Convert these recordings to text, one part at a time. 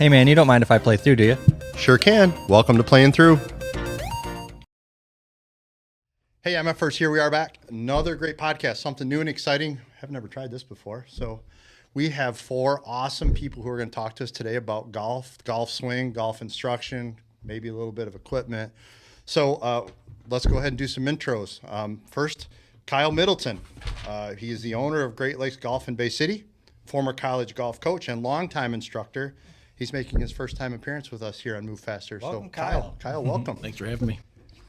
Hey man, you don't mind if I play through, do you? Sure can. Welcome to Playing Through. Hey, MFers, here we are back. Another great podcast, something new and exciting. I've never tried this before. So we have 4 awesome people who are going to talk to us today about golf swing, golf instruction, maybe a little bit of equipment. So let's go ahead and do some intros. First, Kyle Middleton. He is the owner of Great Lakes Golf in Bay City, former college golf coach and longtime instructor. He's making his first time appearance with us here on Move Faster. Welcome, so Kyle, welcome. Thanks for having me.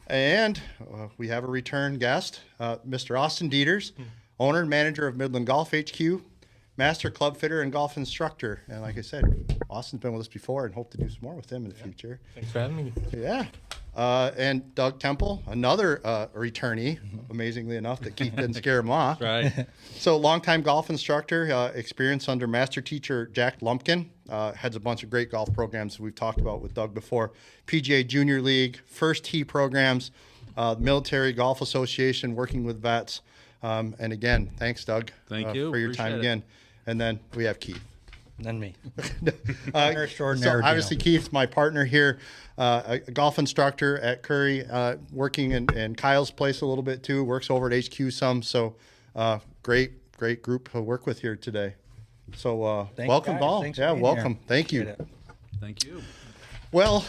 And we have a return guest, Mr. Austin Deiters, owner and manager of Middleton Golf HQ, master club fitter and golf instructor. And like I said, Austin's been with us before and hope to do some more with him in the future. Thanks for having me. Yeah. And Doug Temple, another returnee, amazingly enough, that Keith didn't scare him off. Right. So longtime golf instructor, experience under master teacher Jack Lumpkin, heads a bunch of great golf programs we've talked about with Doug before. PGA Junior League, First Tee programs, Military Golf Association, working with vets. And again, thanks, Doug. Thank you. For your time again. And then we have Keith. Then me. So obviously Keith's my partner here, a golf instructor at Curry, working in Kyle's place a little bit too, works over at HQ some. So great group to work with here today. So welcome, Ball. Yeah, welcome. Here. Thank you. Thank you. Well,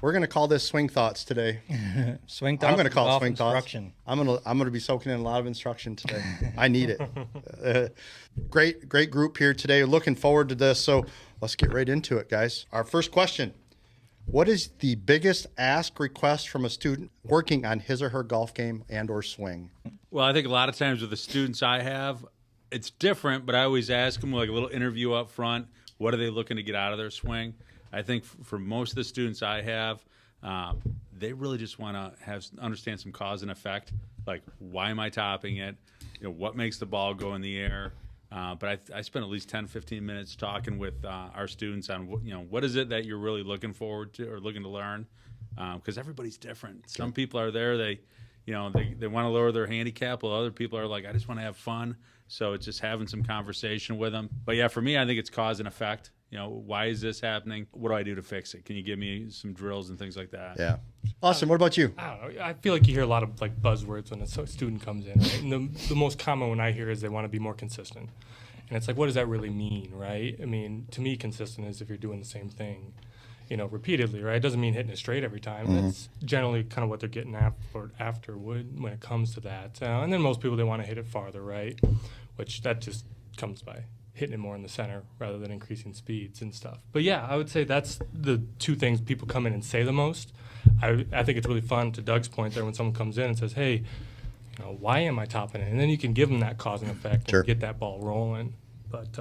we're going to call this Swing Thoughts today. Swing Thoughts. I'm going to call it golf Swing instruction. Thoughts. I'm going to be soaking in a lot of instruction today. I need it. Great group here today. Looking forward to this. So let's get right into it, guys. Our first question: what is the biggest ask request from a student working on his or her golf game and/or swing? Well, I think a lot of times with the students I have, it's different, but I always ask them like a little interview up front. What are they looking to get out of their swing? I think for most of the students I have, they really just want to understand some cause and effect. Like, why am I topping it? What makes the ball go in the air? But I spend at least 10, 15 minutes talking with our students on what is it that you're really looking forward to or looking to learn, because everybody's different. Some people are there, they want to lower their handicap, while other people are like, I just want to have fun. So it's just having some conversation with them. But yeah, for me, I think it's cause and effect. Why is this happening? What do I do to fix it? Can you give me some drills and things like that? Yeah. Austin, what about you? I don't know. I feel like you hear a lot of like buzzwords when a student comes in, right? And the most common one I hear is they want to be more consistent. And it's like, what does that really mean, right? I mean, to me, consistent is if you're doing the same thing, repeatedly, right? It doesn't mean hitting it straight every time. Mm-hmm. That's generally kind of what they're getting after when it comes to that. And then most people, they want to hit it farther, right? Which that just comes by hitting it more in the center rather than increasing speeds and stuff. But yeah, I would say that's the 2 things people come in and say the most. I think it's really fun, to Doug's point there, when someone comes in and says, hey, why am I topping it? And then you can give them that cause and effect and get that ball rolling. But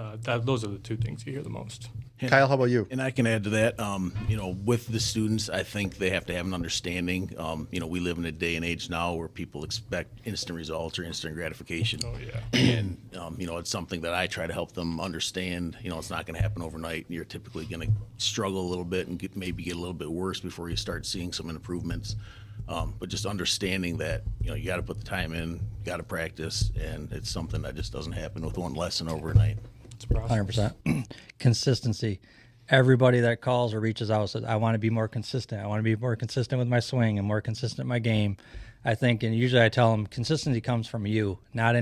those are the 2 things you hear the most. Kyle, how about you? And I can add to that, with the students, I think they have to have an understanding. We live in a day and age now where people expect instant results or instant gratification. Oh, yeah. And, it's something that I try to help them understand. It's not going to happen overnight. You're typically going to struggle a little bit and maybe get a little bit worse before you start seeing some improvements. But just understanding that, you got to put the time in, you got to practice, and it's something that just doesn't happen with one lesson overnight. It's a process. 100%. Consistency. Everybody that calls or reaches out says, I want to be more consistent. I want to be more consistent with my swing and more consistent in my game. I think, and usually I tell them, consistency comes from you, not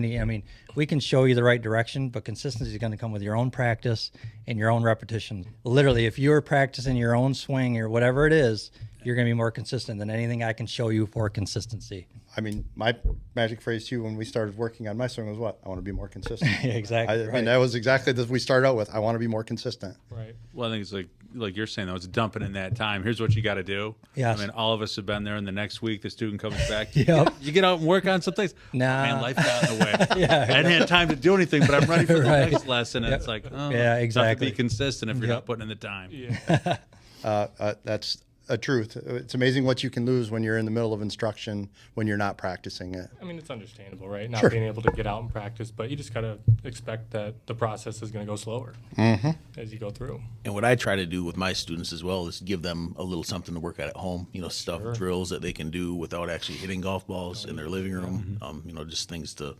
we can show you the right direction, but consistency is going to come with your own practice and your own repetition. Literally, if you're practicing your own swing or whatever it is, you're going to be more consistent than anything I can show you for consistency. I mean, my magic phrase too when we started working on my swing was what? I want to be more consistent. Exactly. I mean, that was exactly what we started out with. I want to be more consistent. Right. Well, I think it's like you're saying, though, it's dumping in that time. Here's what you got to do. Yes. I mean, all of us have been there, and the next week the student comes back. Yep. You get out and work on some things. Nah. Man, life got in the way. Yeah. I hadn't had time to do anything, but I'm ready for the Right. next lesson. And Yep. it's like, Yeah, exactly. Tough to be consistent if you're Yep. not putting in the time. Yeah. That's a truth. It's amazing what you can lose when you're in the middle of instruction when you're not practicing it. I mean, it's understandable, right? Not Sure. being able to get out and practice, but you just got to expect that the process is going to go slower as you go through. And what I try to do with my students as well is give them a little something to work at home, stuff, drills that they can do without actually hitting golf balls in their living room, just things to,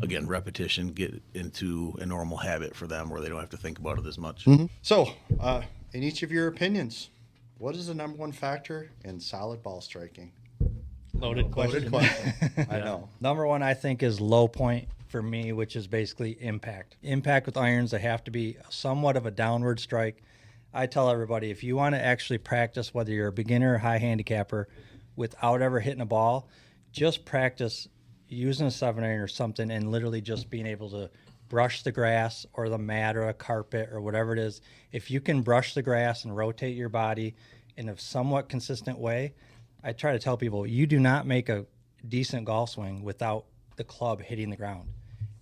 again, repetition, get into a normal habit for them where they don't have to think about it as much. So, in each of your opinions, what is the number one factor in solid ball striking? Loaded question. I know. Number one, I think, is low point for me, which is basically impact. Impact with irons, they have to be somewhat of a downward strike. I tell everybody, if you want to actually practice, whether you're a beginner or high handicapper, without ever hitting a ball, just practice using a 7-iron or something and literally just being able to brush the grass or the mat or a carpet or whatever it is. If you can brush the grass and rotate your body in a somewhat consistent way, I try to tell people, you do not make a decent golf swing without the club hitting the ground.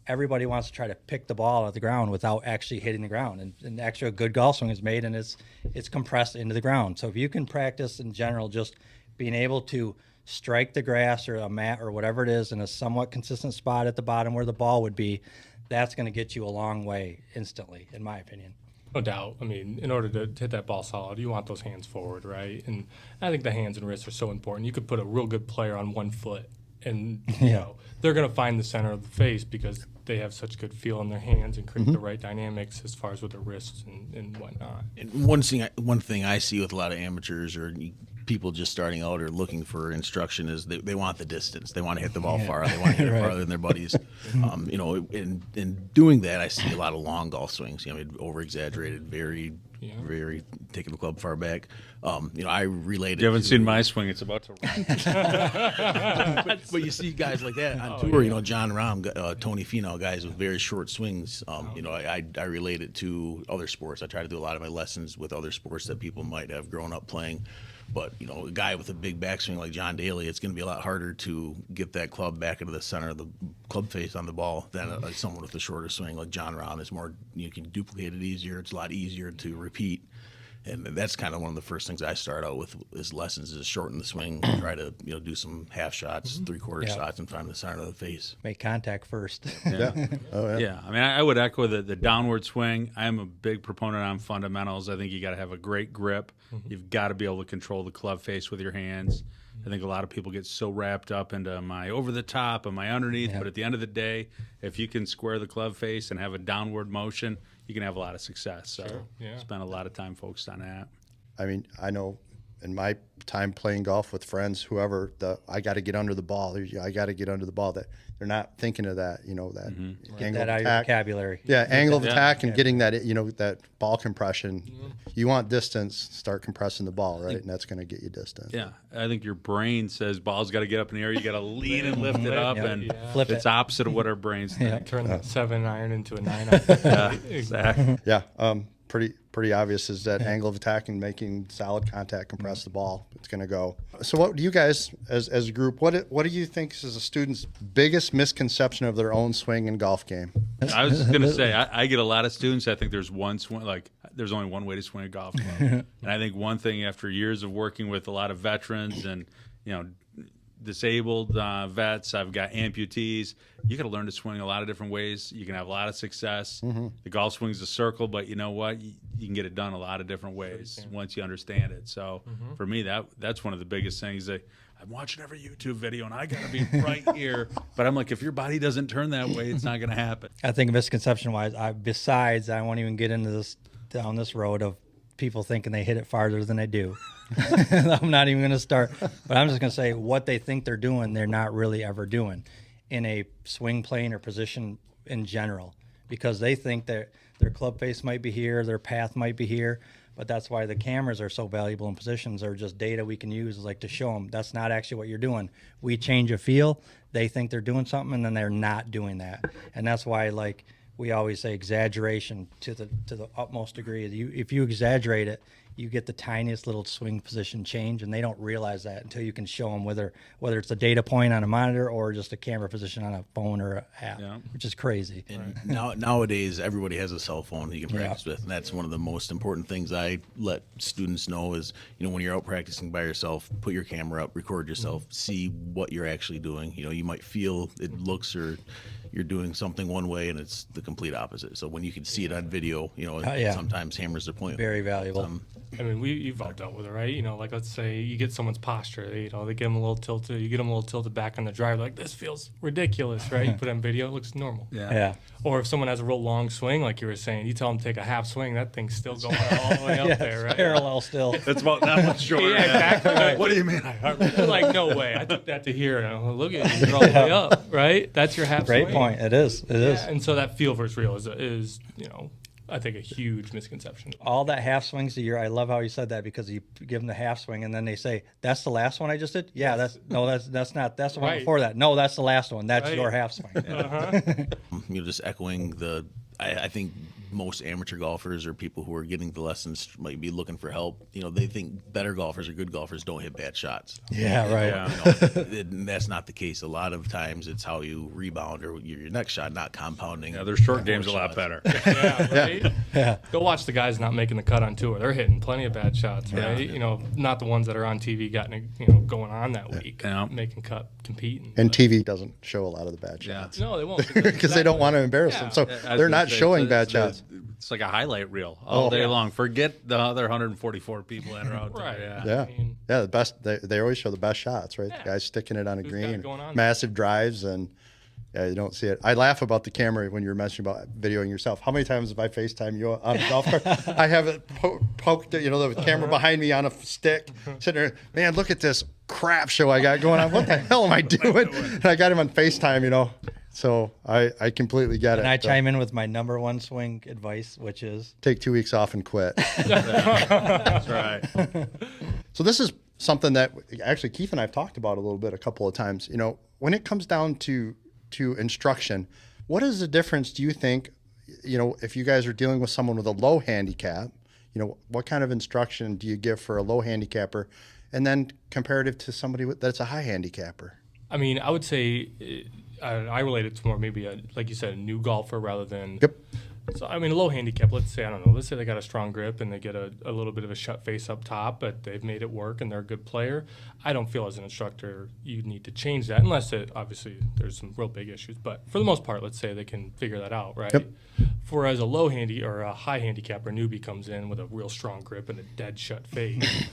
Everybody wants to try to pick the ball out of the ground without actually hitting the ground. And actually a good golf swing is made and it's compressed into the ground. So if you can practice in general just being able to strike the grass or a mat or whatever it is in a somewhat consistent spot at the bottom where the ball would be, that's going to get you a long way instantly, in my opinion. No doubt. I mean, in order to hit that ball solid, you want those hands forward, right? And I think the hands and wrists are so important. You could put a real good player on one foot, and you know they're going to find the center of the face because they have such good feel in their hands and create the right dynamics as far as with their wrists and whatnot. And one thing I see with a lot of amateurs or people just starting out or looking for instruction is they want the distance. They want to hit the ball far. They want to hit it farther than their buddies. You know, in doing that, I see a lot of long golf swings. You know, over exaggerated, very taking the club far back. You know, I related. You haven't seen my swing; it's about to run. But you see guys like that on tour. You know, John Rahm, Tony Finau, guys with very short swings. You know, I relate it to other sports. I try to do a lot of my lessons with other sports that people might have grown up playing. But, you know, a guy with a big backswing like John Daly, it's going to be a lot harder to get that club back into the center of the club face on the ball than someone with a shorter swing like John Rahm. Is more, you can duplicate it easier. It's a lot easier to repeat. And that's kind of one of the first things I start out with is lessons is shorten the swing, try to, you know, do some half shots, three-quarter shots and find the center of the face. Make contact first. Yeah. Oh, yeah. Yeah, I mean, I would echo the downward swing. I am a big proponent on fundamentals. I think you got to have a great grip. You've got to be able to control the club face with your hands. I think a lot of people get so wrapped up into am I over the top, am I underneath? But at the end of the day, if you can square the club face and have a downward motion, you can have a lot of success. So spend a lot of time focused on that. I mean, I know in my time playing golf with friends, whoever, I got to get under the ball. I got to get under the ball. That they're not thinking of that, you know, that angle That of out of your attack. vocabulary. Yeah, angle of attack and getting that, you know, that ball compression. You want distance, start compressing the ball, right? And that's going to get you distance. Yeah, I think your brain says ball's got to get up in the air. You got to lean and lift it up, and Flip it's it. opposite of what our brains think. Turn that 7-iron into a 9-iron. Yeah, exactly. Yeah, pretty obvious is that angle of attack and making solid contact, compress the ball. It's going to go. So what do you guys, as a group, what do you think is a student's biggest misconception of their own swing and golf game? I was just going to say, I get a lot of students. I think there's one swing, like there's only one way to swing a golf club. And I think one thing after years of working with a lot of veterans and, you know, disabled vets, I've got amputees. You got to learn to swing a lot of different ways. You can have a lot of success. The golf swing's a circle, but you know what? You can get it done a lot of different ways once you understand it. So for me, that's one of the biggest things. That I'm watching every YouTube video, and I got to be right here. But I'm like, if your body doesn't turn that way, it's not going to happen. I think misconception-wise, I won't even get into down this road of people thinking they hit it farther than they do. I'm not even going to start, but I'm just going to say what they think they're doing, they're not really ever doing in a swing plane or position in general, because they think that their club face might be here, their path might be here, but that's why the cameras are so valuable in positions. They're just data we can use like to show them that's not actually what you're doing. We change a feel, they think they're doing something, and then they're not doing that. And that's why, like we always say, exaggeration to the utmost degree. If you exaggerate it, you get the tiniest little swing position change, and they don't realize that until you can show them whether it's a data point on a monitor or just a camera position on a phone or an app, which is crazy. And nowadays, everybody has a cell phone you can practice with, and that's one of the most important things I let students know is, you know, when you're out practicing by yourself, put your camera up, record yourself, see what you're actually doing. You know, you might feel it looks or you're doing something one way and it's the complete opposite. So when you can see it on video, you know, it yeah. sometimes hammers the point. Very valuable. I mean, you've all dealt with it, right? You know, like let's say you get someone's posture, they get them a little tilted, you get them a little tilted back on the drive, like this feels ridiculous, right? You put it on video, it looks normal. Yeah. Or if someone has a real long swing, like you were saying, you tell them to take a half swing, that thing's still going all the way up there, right? Parallel still. That's about that much shorter. Yeah, exactly. Right. What do you mean? They're like, no way. I took that to here. And I'm like, look at you, you're all the way up, right? That's your half Great swing. point. It is. It is. And so that feel versus real is I think a huge misconception. All that half swings a year. I love how you said that because you give them the half swing and then they say, "That's the last one I just did." Yeah, that's not. That's the one Right. before that. No, that's the last one. That's Right. your half swing. You know, just echoing I think most amateur golfers or people who are getting the lessons might be looking for help. You know, they think better golfers or good golfers don't hit bad shots. Yeah, right. Yeah. And that's not the case. A lot of times it's how you rebound or your next shot, not compounding. Yeah, their short game's a lot better. Yeah, right? Yeah. Go watch the guys not making the cut on tour. They're hitting plenty of bad shots, right? Yeah. You know, not the ones that are on TV going on that week, Yeah. making cut, competing. And But- TV doesn't show a lot of the bad shots No, they won't. because they don't want to embarrass them. So I was they're gonna not say, showing it's- bad shots. It's like a highlight reel all day long. Forget the other 144 people that are out there. Right. Yeah. Yeah, I mean- yeah. The best. They always show the best shots, right? Yeah. The guys sticking it on a Who's got green, it going on? massive drives, and yeah, you don't see it. I laugh about the camera when you were mentioning about videoing yourself. How many times have I FaceTime you on a golf cart? I have it poked, the camera behind me on a stick, sitting there. Man, look at this crap show I got going on. What the hell am I doing? And I got him on FaceTime, So I completely get it. And I chime in with my number one swing advice, which is Take 2 weeks off and quit. That's right. So this is something that actually Keith and I have talked about a little bit a couple of times. When it comes down to instruction, what is the difference, do you think, if you guys are dealing with someone with a low handicap, what kind of instruction do you give for a low handicapper, and then comparative to somebody that's a high handicapper? I mean, I would say I relate it to more maybe like you said, a new golfer rather than. Yep. So I mean, a low handicap. Let's say they got a strong grip and they get a little bit of a shut face up top, but they've made it work and they're a good player. I don't feel as an instructor you need to change that unless obviously there's some real big issues. But for the most part, let's say they can figure that out, right? Yep. Whereas a low handy or a high handicapper newbie comes in with a real strong grip and a dead shut face.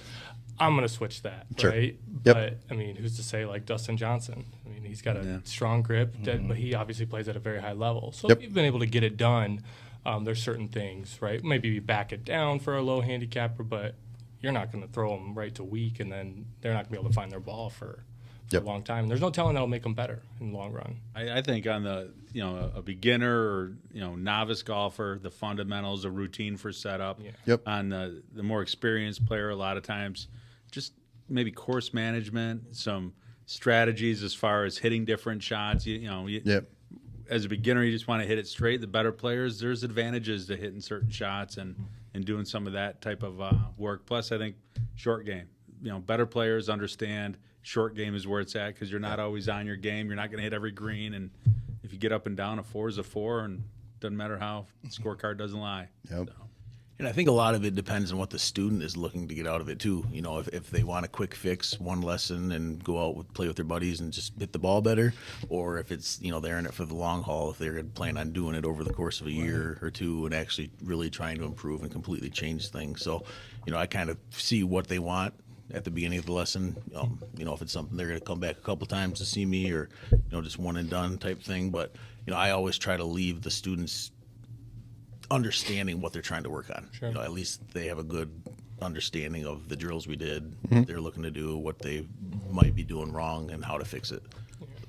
I'm going to switch that, Sure. right? Yep. But, I mean, who's to say, like Dustin Johnson? I mean, he's got a strong grip, but he obviously plays at a very high level. So Yep. if you've been able to get it done, there's certain things, right? Maybe you back it down for a low handicapper, but you're not going to throw them right to weak, and then they're not going to be able to find their ball for Yep. a long time. And there's no telling that'll make them better in the long run. I think on the a beginner or novice golfer, the fundamentals, a routine for setup. Yeah. Yep. On the more experienced player, a lot of times, just maybe course management, some strategies as far as hitting different shots. Yep. As a beginner, you just want to hit it straight. The better players, there's advantages to hitting certain shots and doing some of that type of work. Plus, I think short game. Better players understand short game is where it's at because you're not always on your game. You're not going to hit every green, and if you get up and down, a 4 is a 4, and doesn't matter how the scorecard doesn't lie. Yep. So. And I think a lot of it depends on what the student is looking to get out of it too. If they want a quick fix, one lesson, and go out play with their buddies and just hit the ball better, or if it's they're in it for the long haul. If they're planning on doing it over the course of a year or two and actually really trying to improve and completely change things. So, I kind of see what they want at the beginning of the lesson. If it's something they're going to come back a couple times to see me, or just one and done type thing. But I always try to leave the students understanding what they're trying to work on. Sure. At least they have a good understanding of the drills we did, what they're looking to do, what they might be doing wrong, and how to fix it.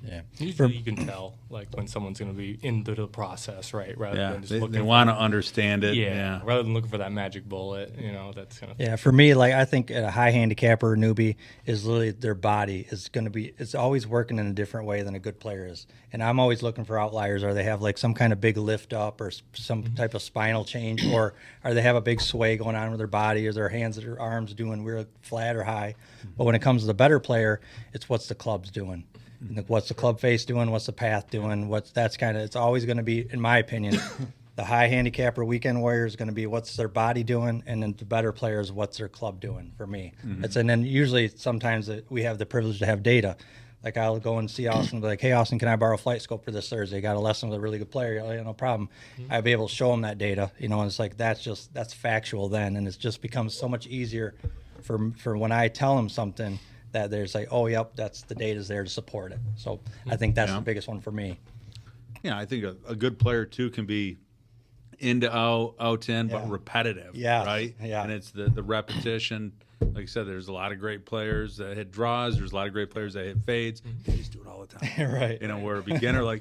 yeah. Usually you can tell, like, when someone's going to be into the process, right? Rather Yeah, than just they looking want to understand it. Yeah, rather than looking for that magic bullet, that's kind of Yeah, for me, I think a high handicapper or newbie is literally their body is going to be, it's always working in a different way than a good player is. And I'm always looking for outliers, or they have like some kind of big lift up or some type of spinal change, or they have a big sway going on with their body, or their hands or their arms doing weird flat or high. But when it comes to the better player, it's what's the club's doing. What's the club face doing? What's the path doing? It's always going to be, in my opinion, the high handicapper weekend warrior is going to be what's their body doing, and then the better players, what's their club doing for me. And then usually sometimes we have the privilege to have data. Like I'll go and see Austin and be like, hey, Austin, can I borrow a flight scope for this Thursday? Got a lesson with a really good player. Oh, yeah, no problem. I'll be able to show him that data, and it's like, that's factual then. And it just becomes so much easier for when I tell him something that there's like, oh, yep, that's the data's there to support it. So I think that's the biggest one for me. Yeah, I think a good player too can be in to out in, but repetitive. Yeah, right. yeah. And it's the repetition. Like I said, there's a lot of great players that hit draws. There's a lot of great players that hit fades. They just do it all the time. Right. Where a beginner, like,